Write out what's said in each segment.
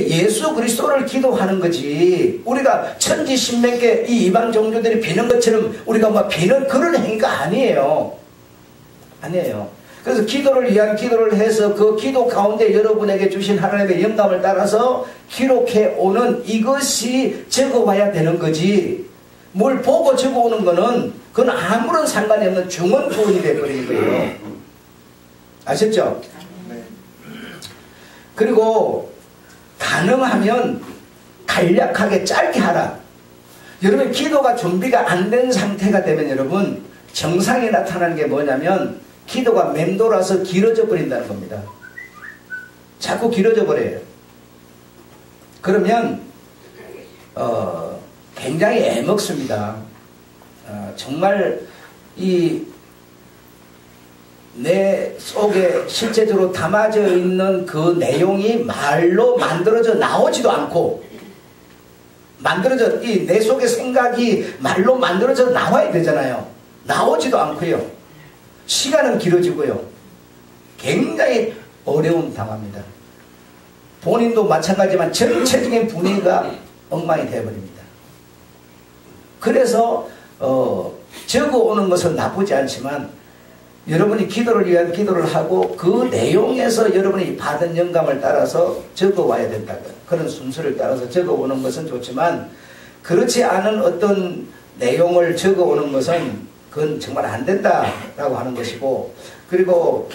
예수 그리스도를 기도하는 거지, 우리가 천지 신명계 이 이방 종교들이 비는 것처럼 우리가 막 비는 그런 행위가 아니에요. 아니에요. 그래서 기도를 위한 기도를 해서 그 기도 가운데 여러분에게 주신 하나님의 영감을 따라서 기록해 오는 이것이 적어와야 되는 거지, 뭘 보고 적어오는 거는 그건 아무런 상관이 없는 중언부언이 되어버리는 거예요. 아셨죠? 그리고 가능하면 간략하게 짧게 하라. 여러분 기도가 준비가 안 된 상태가 되면 여러분 정상이 나타나는 게 뭐냐면 기도가 맴돌아서 길어져 버린다는 겁니다. 자꾸 길어져 버려요. 그러면 굉장히 애먹습니다. 정말 이 내 속에 실제적으로 담아져 있는 그 내용이 말로 만들어져 나오지도 않고, 이 내 속의 생각이 말로 만들어져 나와야 되잖아요. 나오지도 않고요. 시간은 길어지고요. 굉장히 어려움 당합니다. 본인도 마찬가지지만 전체적인 분위기가 엉망이 되어버립니다. 그래서 적어오는 것은 나쁘지 않지만 여러분이 기도를 위한 기도를 하고 그 내용에서 여러분이 받은 영감을 따라서 적어와야 된다. 그런 순서를 따라서 적어오는 것은 좋지만 그렇지 않은 어떤 내용을 적어오는 것은 그건 정말 안 된다라고 하는 것이고, 그리고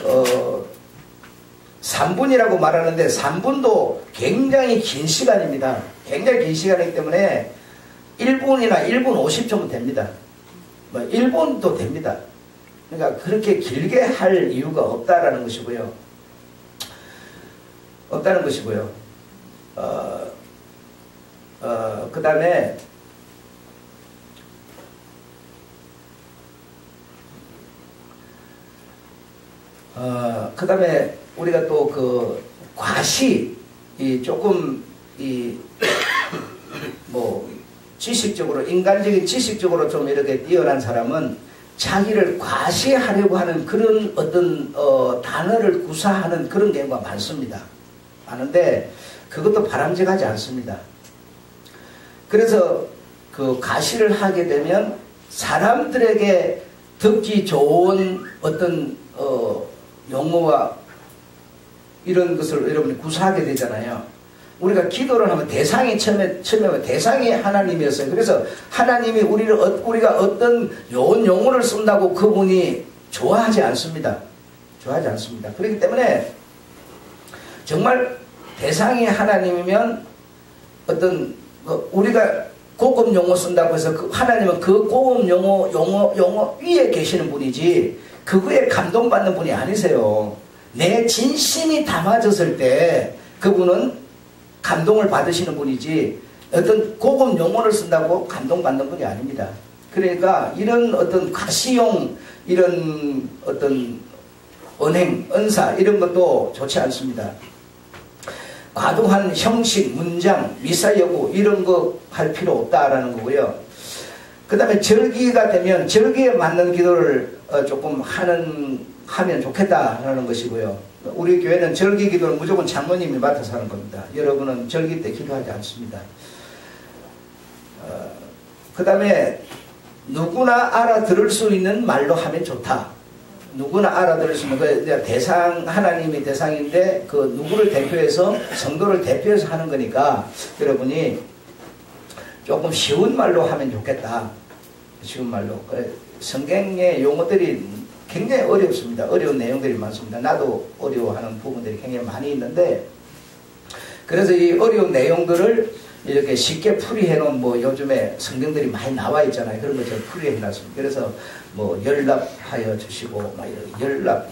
3분이라고 말하는데 3분도 굉장히 긴 시간입니다. 굉장히 긴 시간이기 때문에 1분이나 1분 50초면 됩니다. 1분도 됩니다. 그러니까 그렇게 길게 할 이유가 없다라는 것이고요. 그 다음에 우리가 또 그 과시, 조금 지식적으로, 인간적인 지식적으로 좀 이렇게 뛰어난 사람은 자기를 과시하려고 하는 그런 어떤 단어를 구사하는 그런 경우가 많습니다. 많은데 그것도 바람직하지 않습니다. 그래서 그 과시를 하게 되면 사람들에게 듣기 좋은 어떤 용어와 이런 것을 여러분이 구사하게 되잖아요. 우리가 기도를 하면 대상이 처음에 대상이 하나님이었어요. 그래서 하나님이 우리가 어떤 좋은 용어를 쓴다고 그분이 좋아하지 않습니다. 그렇기 때문에 정말 대상이 하나님이면 어떤 우리가 고급 용어 쓴다고 해서 하나님은 그 고급 용어 위에 계시는 분이지 그거에 감동받는 분이 아니세요. 내 진심이 담아졌을 때 그분은 감동을 받으시는 분이지 어떤 고급 용어를 쓴다고 감동받는 분이 아닙니다. 그러니까 이런 어떤 가시용, 이런 어떤 언행, 언사 이런 것도 좋지 않습니다. 과도한 형식, 문장, 미사여구 이런 거 할 필요 없다라는 거고요. 그 다음에 절기가 되면 절기에 맞는 기도를 조금 하면 좋겠다라는 것이고요. 우리 교회는 절기 기도를 무조건 장로님이 맡아서 하는 겁니다. 여러분은 절기 때 기도하지 않습니다. 그 다음에 누구나 알아들을 수 있는 말로 하면 좋다. 누구나 알아들을 수 있는 대상, 하나님이 대상인데 그 누구를 대표해서 성도를 대표해서 하는 거니까 여러분이 조금 쉬운 말로 하면 좋겠다. 쉬운 말로. 성경의 용어들이 굉장히 어렵습니다. 어려운 내용들이 많습니다. 나도 어려워하는 부분들이 굉장히 많이 있는데, 그래서 이 어려운 내용들을 이렇게 쉽게 풀이해 놓은 요즘에 성경들이 많이 나와 있잖아요. 그런 것처럼 풀이해 놨습니다. 그래서 연락하여 주시고 연락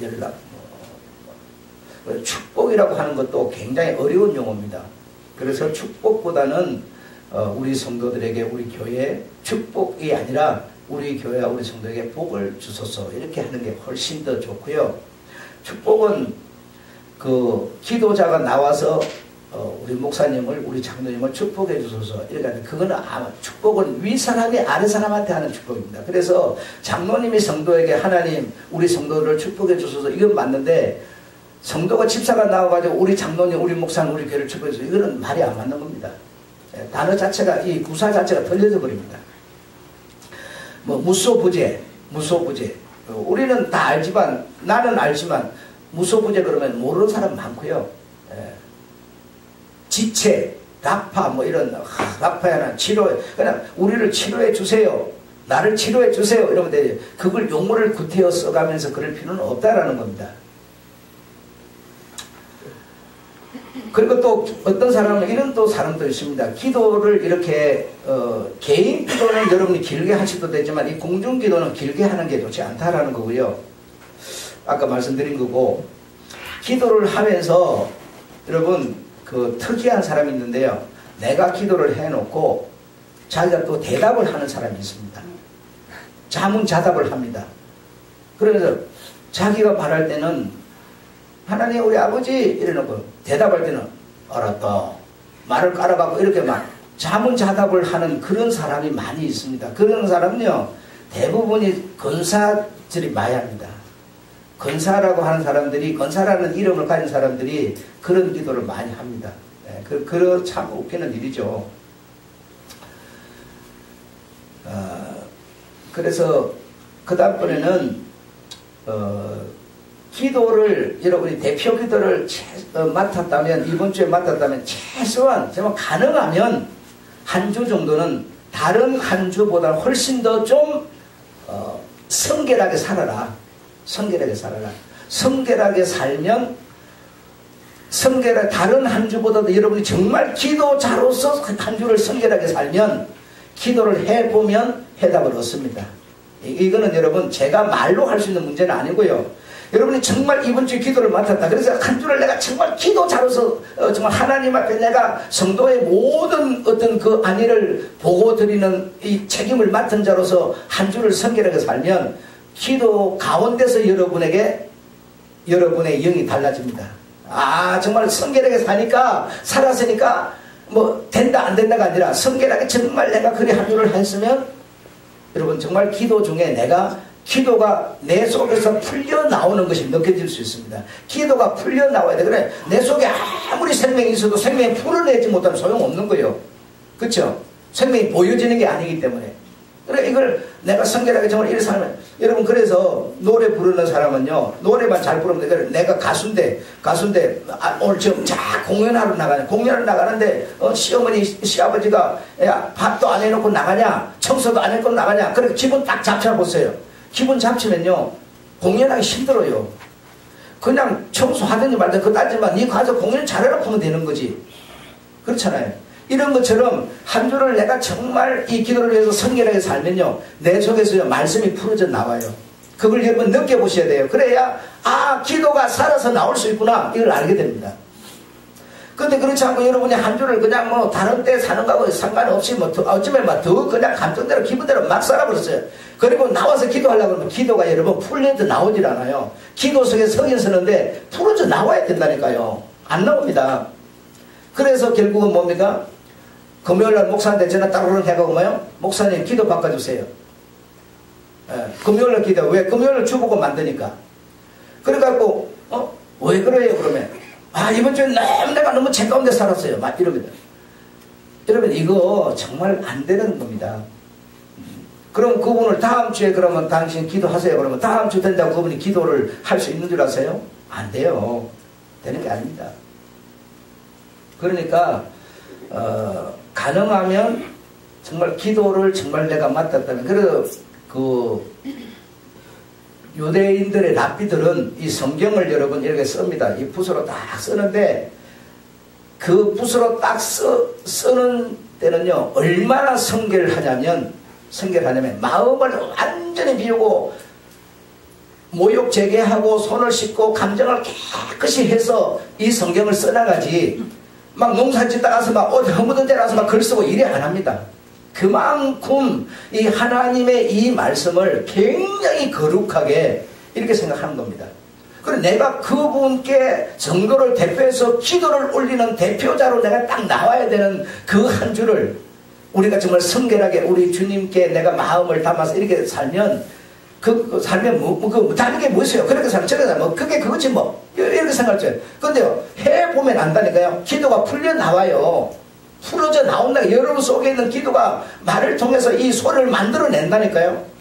축복이라고 하는 것도 굉장히 어려운 용어입니다. 그래서 축복보다는 우리 성도들에게 우리 교회에 축복이 아니라 우리 교회와 우리 성도에게 복을 주소서 이렇게 하는 게 훨씬 더 좋고요. 축복은 그 기도자가 나와서 우리 목사님을, 우리 장로님을 축복해 주소서 이렇게 하는데, 그거는 축복은 위 사람이 아래 사람한테 하는 축복입니다. 그래서 장로님이 성도에게 하나님 우리 성도를 축복해 주소서 이건 맞는데 성도가 집사가 나와가지고 우리 장로님, 우리 목사님, 우리 교회를 축복해서 이거는 말이 안 맞는 겁니다. 단어 자체가, 이 구사 자체가 틀려져 버립니다. 뭐, 무소부재. 우리는 다 알지만, 나는 알지만, 무소부재 그러면 모르는 사람 많고요. 지체, 낙파, 뭐 이런, 낙파야나 치료, 그냥 우리를 치료해 주세요. 나를 치료해 주세요. 이러면 되죠. 그걸 용어를 구태여 써가면서 그럴 필요는 없다라는 겁니다. 그리고 또 어떤 사람은 이런 또 사람도 있습니다. 기도를 이렇게 개인 기도는 여러분이 길게 하셔도 되지만 이 공중 기도는 길게 하는 게 좋지 않다라는 거고요. 아까 말씀드린 거고, 기도를 하면서 여러분 그 특이한 사람이 있는데요. 내가 기도를 해놓고 자기가 또 대답을 하는 사람이 있습니다. 자문자답을 합니다. 그래서 자기가 말할 때는 하나님 우리 아버지 이래놓고 대답할 때는 알았다 말을 깔아갖고 이렇게 막 자문자답을 하는 그런 사람이 많이 있습니다. 그런 사람은요 대부분이 권사들이 많이 합니다. 권사라고 하는 사람들이, 권사라는 이름을 가진 사람들이 그런 기도를 많이 합니다. 그런 참 웃기는 일이죠. 그래서 그 다음번에는 기도를 여러분이 대표 기도를 맡았다면, 이번 주에 맡았다면 최소한 정말 가능하면 한 주 정도는 다른 한 주보다 훨씬 더 좀 성결하게 살아라. 성결하게 살아라. 성결하게 살면 다른 한 주보다도 여러분이 정말 기도자로서 한 주를 성결하게 살면 기도를 해보면 해답을 얻습니다. 이거는 여러분 제가 말로 할 수 있는 문제는 아니고요. 여러분이 정말 이번 주에 기도를 맡았다. 그래서 한 주를 내가 정말 기도자로서 정말 하나님 앞에 내가 성도의 모든 어떤 그 안위를 보고 드리는 이 책임을 맡은 자로서 한 주를 성결하게 살면 기도 가운데서 여러분의 영이 달라집니다. 아 정말 성결하게 사니까 살았으니까 뭐 된다 안 된다가 아니라 성결하게 정말 내가 그리 한 주를 했으면 여러분 정말 기도 중에 기도가 내 속에서 풀려 나오는 것이 느껴질 수 있습니다. 기도가 풀려 나와야 돼. 그래 내 속에 아무리 생명이 있어도 생명이 풀어내지 못하면 소용없는 거예요. 그렇죠? 생명이 보여지는 게 아니기 때문에. 그래 이걸 내가 성결하게 정말 이렇게 살면 여러분 그래서 노래 부르는 사람은요 노래만 잘 부르면 돼. 내가 가수인데 오늘 지금 공연하러 나가는데 시어머니 시아버지가 야 밥도 안 해놓고 나가냐 청소도 안 해놓고 나가냐. 그렇게 기분 딱 잡혀보세요. 기분 잡히면요 공연하기 힘들어요. 그냥 청소하든지 말든지 그거 따지만 네 가서 공연 잘해놓고 하면 되는 거지. 그렇잖아요. 이런 것처럼 한 주를 내가 정말 이 기도를 위해서 성결하게 살면요 내 속에서 말씀이 풀어져 나와요. 그걸 여러분 느껴보셔야 돼요. 그래야 아 기도가 살아서 나올 수 있구나 이걸 알게 됩니다. 근데 그렇지 않고 여러분이 한 주를 그냥 뭐 다른 때 사는 거하고 상관없이 뭐 어쩌면 막 더 그냥 감정대로 기분대로 막 살아버렸어요. 그리고 나와서 기도하려고 하면 기도가 여러분 풀려서 나오질 않아요. 기도 속에 서긴 서는데 풀어져 나와야 된다니까요. 안 나옵니다. 그래서 결국은 뭡니까? 금요일날 목사한테 전화 따로록 해가고 뭐요? 목사님 기도 바꿔주세요. 금요일날 기도. 왜? 금요일날 주보고 만드니까. 그래갖고 왜 그래요 그러면? 아 이번 주에 내가 너무 제 가운데 살았어요. 막 이럽니다. 여러분 이거 정말 안 되는 겁니다. 그럼 그분을 다음 주에 그러면 당신 기도하세요. 그러면 다음 주 된다고 그분이 기도를 할 수 있는 줄 아세요? 안 돼요. 되는 게 아닙니다. 그러니까 가능하면 정말 기도를 정말 내가 맡았다면 그래서 그 유대인들의 랍비들은 이 성경을 여러분 이렇게 씁니다. 이 붓으로 딱 쓰는데 그 붓으로 딱 쓰는 때는요 얼마나 성결하냐면 마음을 완전히 비우고 모욕 제게하고 손을 씻고 감정을 깨끗이 해서 이 성경을 써나가지 막 농사 짓다 가서 막 어디 허무든 데 가서 막 글 쓰고 이래 안 합니다. 그만큼 이 하나님의 이 말씀을 굉장히 거룩하게 이렇게 생각하는 겁니다. 그리고 내가 그분께 정도를 대표해서 기도를 올리는 대표자로 내가 딱 나와야 되는 그 한 주를 우리가 정말 성결하게 우리 주님께 내가 마음을 담아서 이렇게 살면 살면 다른 게 뭐였어요? 그렇게 살면 저렇게 살면 그게 그거지 뭐 이렇게 그렇게 생각했어요. 근데요, 해보면 안다니까요. 기도가 풀려 나와요. 풀어져 나온다. 여러분 속에 있는 기도가 말을 통해서 이 소리를 만들어낸다니까요.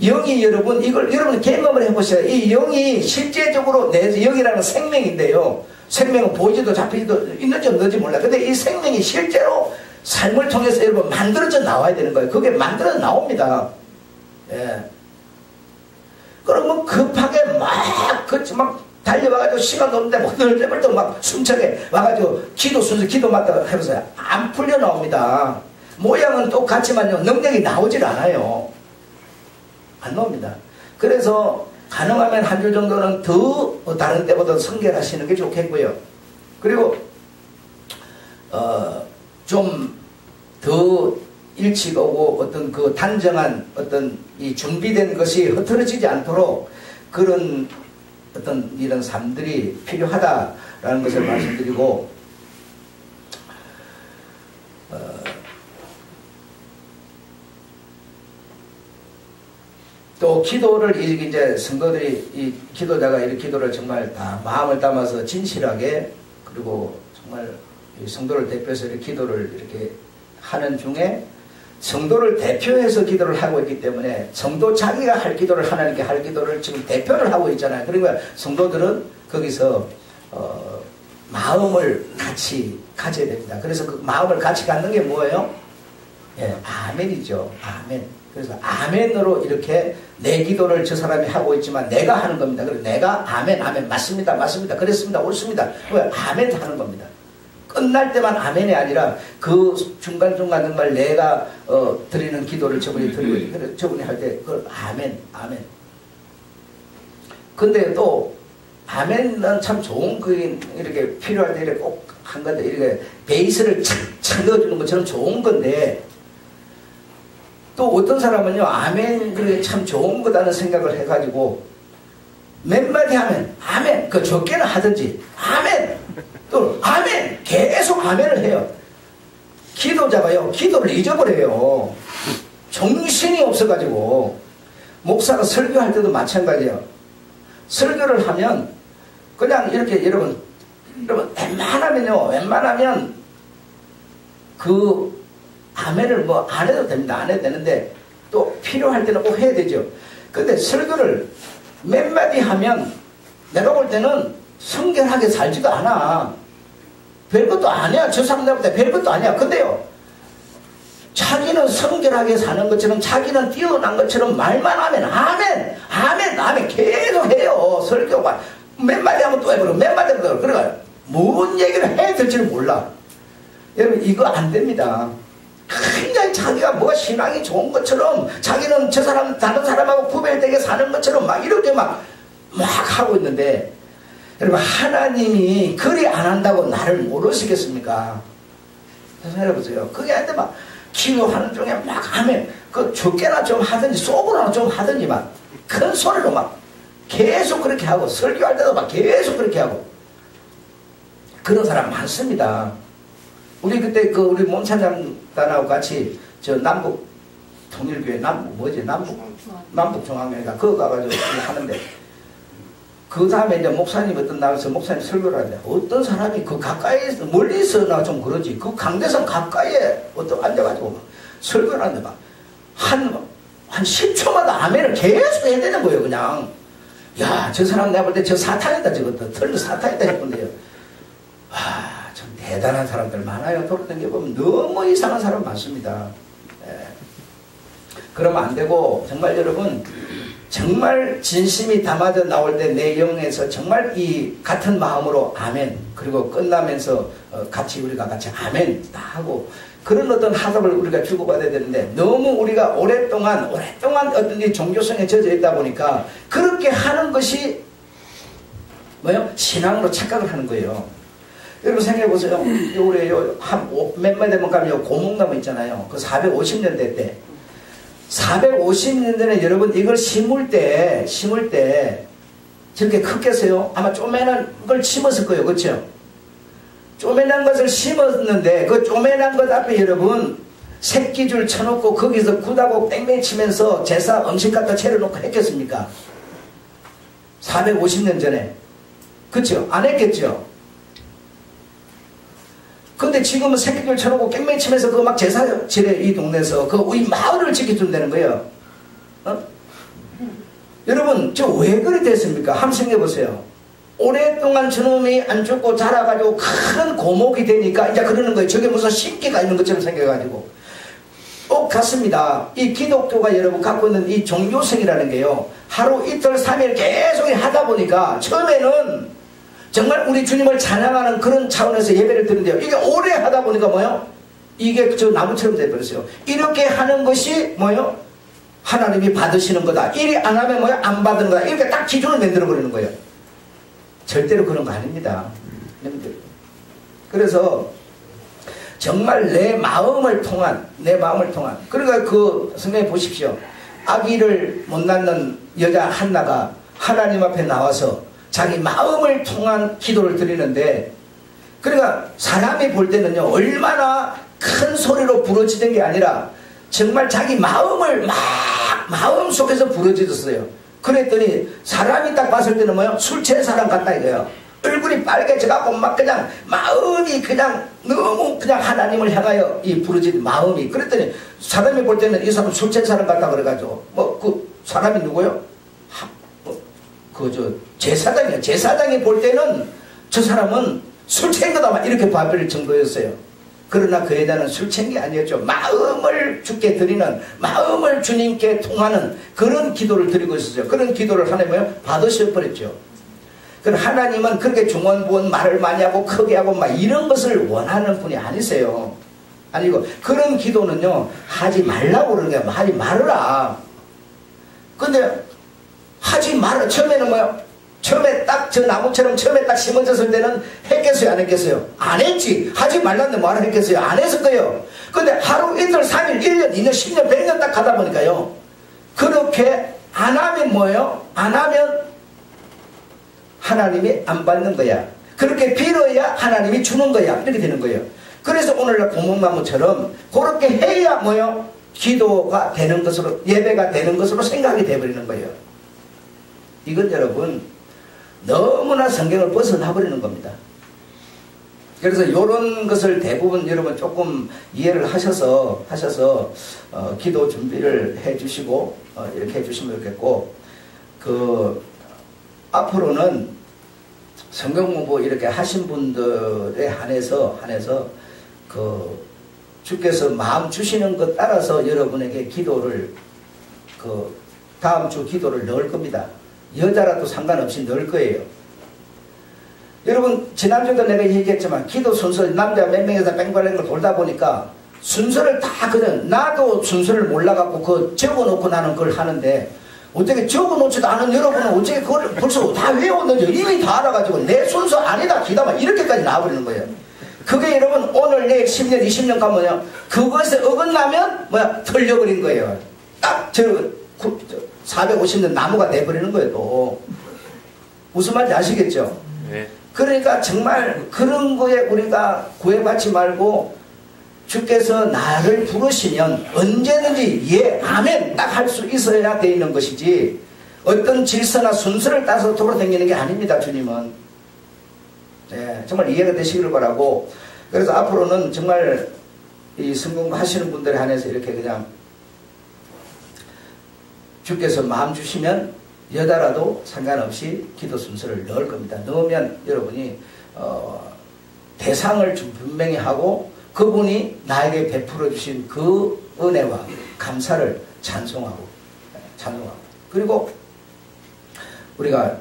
영이 여러분, 이걸 여러분 경험을 해보세요. 이 영이 실제적으로 내 영이라는 생명인데요. 생명은 보이지도 잡히지도 있는지 없는지 몰라. 근데 이 생명이 실제로 삶을 통해서 여러분 만들어져 나와야 되는 거예요. 그게 만들어져 나옵니다. 예. 그러면 급하게 막 달려와가지고 시간도 없는데 막 늘때부터 막 숨차게 와가지고 기도 순서 기도 맞다 해보세요. 안 풀려 나옵니다. 모양은 똑같지만요, 능력이 나오질 않아요. 안 나옵니다. 그래서 가능하면 한 줄 정도는 더 다른 때보다 성결하시는 게 좋겠고요. 그리고 좀 더 일찍 오고 어떤 그 단정한 어떤 이 준비된 것이 흐트러지지 않도록 그런 어떤 이런 삶들이 필요하다라는 것을 말씀드리고, 또 기도를 이제 성도들이 이 기도자가 이 기도를 정말 다 마음을 담아서 진실하게, 그리고 정말 이 성도를 대표해서 이렇게 기도를 이렇게 하는 중에 성도를 대표해서 기도를 하고 있기 때문에 성도 자기가 할 기도를 하나님께 할 기도를 지금 대표를 하고 있잖아요. 그러니까 성도들은 거기서 마음을 같이 가져야 됩니다. 그래서 그 마음을 같이 갖는 게 뭐예요? 예, 아멘이죠. 아멘. 그래서 아멘으로 이렇게 내 기도를 저 사람이 하고 있지만 내가 하는 겁니다. 그래서 내가 아멘, 아멘, 맞습니다, 맞습니다, 그랬습니다, 옳습니다. 왜? 아멘 하는 겁니다. 끝날 때만 아멘이 아니라 그 중간중간 정말 내가 드리는 기도를 저분이 드리고 저분이 할 때 그걸 아멘, 아멘. 근데 또 아멘은 참 좋은 그 이렇게 필요할 때 이렇게 꼭 한 건데, 이렇게 베이스를 착착 넣어주는 것처럼 좋은 건데, 또 어떤 사람은요, 아멘 그게 참 좋은 거다는 생각을 해가지고 몇 마디 하면 아멘, 그 적게는 하든지 아멘, 또 아멘, 계속 아멘을 해요. 기도자가요, 기도를 잊어버려요. 정신이 없어가지고. 목사가 설교할 때도 마찬가지예요. 설교를 하면 그냥 이렇게 여러분 웬만하면 그 아멘을 뭐 안 해도 됩니다. 안 해도 되는데 또 필요할 때는 꼭 해야 되죠. 근데 설교를 몇 마디 하면 내가 볼 때는 성결하게 살지도 않아. 별것도 아니야. 저 사람들보다 별것도 아니야. 근데요, 자기는 성결하게 사는 것처럼, 자기는 뛰어난 것처럼 말만 하면 아멘, 아멘, 아멘 계속 해요. 설교가 몇 마디 하면 또 해버리고 몇 마디 하면 또 해버리고. 그러니까 뭔 얘기를 해야 될지를 몰라. 여러분, 이거 안 됩니다. 굉장히 자기가 뭐가 신앙이 좋은 것처럼, 자기는 저 사람 다른 사람하고 구별되게 사는 것처럼 막 이렇게 막 하고 있는데, 여러분, 하나님이 그리 안 한다고 나를 모르시겠습니까? 생각해보세요. 그게 아닌데 막 기도하는 중에 막 하면 그 적게나 좀 하든지 속으로나 좀 하든지 막 큰 소리로 막 계속 그렇게 하고, 설교할 때도 막 계속 그렇게 하고, 그런 사람 많습니다. 우리 그때 그 우리 몸찬장단하고 같이 저 남북 통일교회 남북중앙회가 그거 가가지고 하는데, 그 다음에 이제 목사님 어떤 나와서 목사님 설교를 하는데, 어떤 사람이 그 가까이에서 멀리서나 좀 그러지, 그 강대상 가까이에 어떤 앉아가지고 막 설교를 하는데 막 한 10초마다 아멘을 계속 해야 되는 거예요. 그냥 야, 저 사람 내가 볼 때 저 사탄이다, 저것도 털도 사탄이다 싶은데요. 와, 참 대단한 사람들 많아요. 돌아다니게 보면 너무 이상한 사람 많습니다. 예. 그러면 안 되고, 정말 여러분, 정말 진심이 담아져 나올 때 내 영에서 정말 이 같은 마음으로 아멘, 그리고 끝나면서 같이 우리가 같이 아멘 다 하고, 그런 어떤 화답을 우리가 주고받아야 되는데, 너무 우리가 오랫동안 어떤 이 종교성에 젖어 있다 보니까 그렇게 하는 것이 뭐요? 신앙으로 착각을 하는 거예요. 여러분 생각해 보세요. 우리 몇만 대만 가면 고목나무 있잖아요. 그 450년대 때. 450년 전에 여러분 이걸 심을 때 저렇게 컸겠어요? 아마 쪼매난 걸 심었을 거예요. 그렇죠? 쪼매난 것을 심었는데 그 쪼매난 것 앞에 여러분 새끼줄 쳐놓고 거기서 굿하고 뺑뺑이 치면서 제사 음식 갖다 차려놓고 했겠습니까? 450년 전에. 그렇죠? 안 했겠죠? 근데 지금은 새끼들 쳐놓고 깽매 치면서 그 막 제사 지내 이 동네에서 그 우리 마을을 지켜준다는 거예요. 어? 여러분 저 왜 그래 됐습니까? 한번 생각해 보세요. 오랫동안 저놈이 안 죽고 자라가지고 큰 고목이 되니까 이제 그러는 거예요. 저게 무슨 신기가 있는 것처럼 생겨가지고. 같습니다. 이 기독교가 여러분 갖고 있는 이 종교성이라는 게요. 하루 이틀 3일 계속 하다 보니까 처음에는 정말 우리 주님을 찬양하는 그런 차원에서 예배를 드는데요. 이게 오래 하다 보니까 뭐요? 이게 저 나무처럼 돼버렸어요. 이렇게 하는 것이 뭐요? 하나님이 받으시는 거다. 이리 안 하면 뭐요? 안 받는 거다. 이렇게 딱 기준을 만들어 버리는 거예요. 절대로 그런 거 아닙니다. 그래서 정말 내 마음을 통한 그러니까 그 선생님 보십시오. 아기를 못 낳는 여자 한나가 하나님 앞에 나와서 자기 마음을 통한 기도를 드리는데, 그러니까 사람이 볼 때는요 얼마나 큰 소리로 부러지는 게 아니라 정말 자기 마음을 막 마음속에서 부러졌어요. 그랬더니 사람이 딱 봤을 때는 뭐요? 술 취한 사람 같다 이거예요. 얼굴이 빨개져갖고 막 그냥 마음이 그냥 너무 그냥 하나님을 향하여 이 부러진 마음이. 그랬더니 사람이 볼 때는 이 사람 술 취한 사람 같다 그래가지고 그 사람이 누구요? 제사장이요. 제사장이 볼 때는 저 사람은 술 취한 거다 막 이렇게 봐버릴 정도였어요. 그러나 그 여자는 술 취한 게 아니었죠. 마음을 주께 드리는, 마음을 주님께 통하는 그런 기도를 드리고 있었어요. 그런 기도를 하나님은 받으셔버렸죠. 그럼 하나님은 그렇게 중언부언 말을 많이 하고 크게 하고 막 이런 것을 원하는 분이 아니세요. 아니고 그런 기도는요 하지 말라고 그러는 거야. 하지 말아라. 근데 하지 말아. 처음에는 뭐야? 처음에 딱 저 나무처럼 처음에 딱 심어졌을 때는 했겠어요? 안 했겠어요? 안 했지. 하지 말라는데 뭐하러 했겠어요? 안 했을 거예요. 근데 하루 이틀 3일 1년 2년 10년 100년 딱 가다 보니까요 그렇게 안 하면 뭐예요? 안 하면 하나님이 안 받는 거야. 그렇게 빌어야 하나님이 주는 거야. 이렇게 되는 거예요. 그래서 오늘날 고목나무처럼 그렇게 해야 뭐예요? 기도가 되는 것으로, 예배가 되는 것으로 생각이 되어버리는 거예요. 이건 여러분 너무나 성경을 벗어나 버리는 겁니다. 그래서 이런 것을 대부분 여러분 조금 이해를 하셔서 기도 준비를 해 주시고 이렇게 해 주시면 좋겠고, 앞으로는 성경 공부 이렇게 하신 분들에 한해서 주께서 마음 주시는 것 따라서 여러분에게 기도를 다음 주 기도를 넣을 겁니다. 여자라도 상관없이 넣을 거예요. 여러분 지난주에도 내가 얘기했지만 기도 순서 남자 몇 명에서 뺑글뺑글 돌다 보니까 순서를 다 그냥 나도 순서를 몰라갖고 적어놓고 나는 그걸 하는데, 어떻게 적어놓지도 않은 여러분은 어떻게 그걸 벌써 다 외웠는지 이미 다 알아가지고 내 순서 아니다 기다만 이렇게까지 나와버리는 거예요. 그게 여러분 오늘 내일 10년 20년 가면요 그것에 어긋나면 털려버린 거예요. 딱 450년 나무가 돼버리는 거예요. 또 무슨 말인지 아시겠죠? 네. 그러니까 정말 그런 거에 우리가 구애받지 말고 주께서 나를 부르시면 언제든지 예 아멘 딱 할 수 있어야 돼 있는 것이지 어떤 질서나 순서를 따서 돌아다니는 게 아닙니다. 주님은. 네, 정말 이해가 되시기를 바라고, 그래서 앞으로는 정말 이 성공 하시는 분들에 한해서 이렇게 그냥 주께서 마음 주시면 여자라도 상관없이 기도 순서를 넣을 겁니다. 넣으면 여러분이 대상을 좀 분명히 하고 그분이 나에게 베풀어 주신 그 은혜와 감사를 찬송하고 그리고 우리가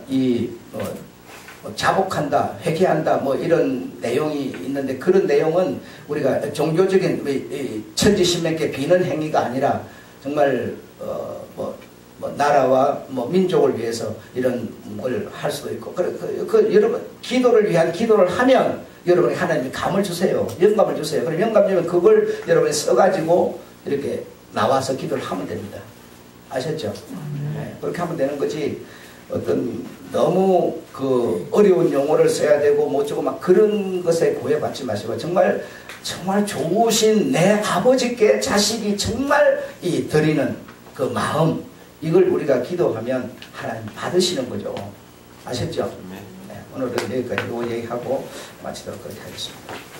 자복한다, 회개한다 이런 내용이 있는데, 그런 내용은 우리가 종교적인 천지신명께 비는 행위가 아니라 정말 나라와 민족을 위해서 이런 걸 할 수도 있고, 여러분 기도를 위한 기도를 하면 여러분이 하나님이 감을 주세요. 영감을 주세요. 그럼 영감 주면 그걸 여러분이 써가지고 이렇게 나와서 기도를 하면 됩니다. 아셨죠? 네, 그렇게 하면 되는 거지, 어떤 너무 어려운 용어를 써야 되고 어쩌고 막 그런 것에 구애받지 마시고 정말 좋으신 내 아버지께 자식이 정말 드리는 그 마음, 이걸 우리가 기도하면 하나님 받으시는 거죠. 아셨죠? 네. 오늘은 여기까지 얘기하고 마치도록 그렇게 하겠습니다.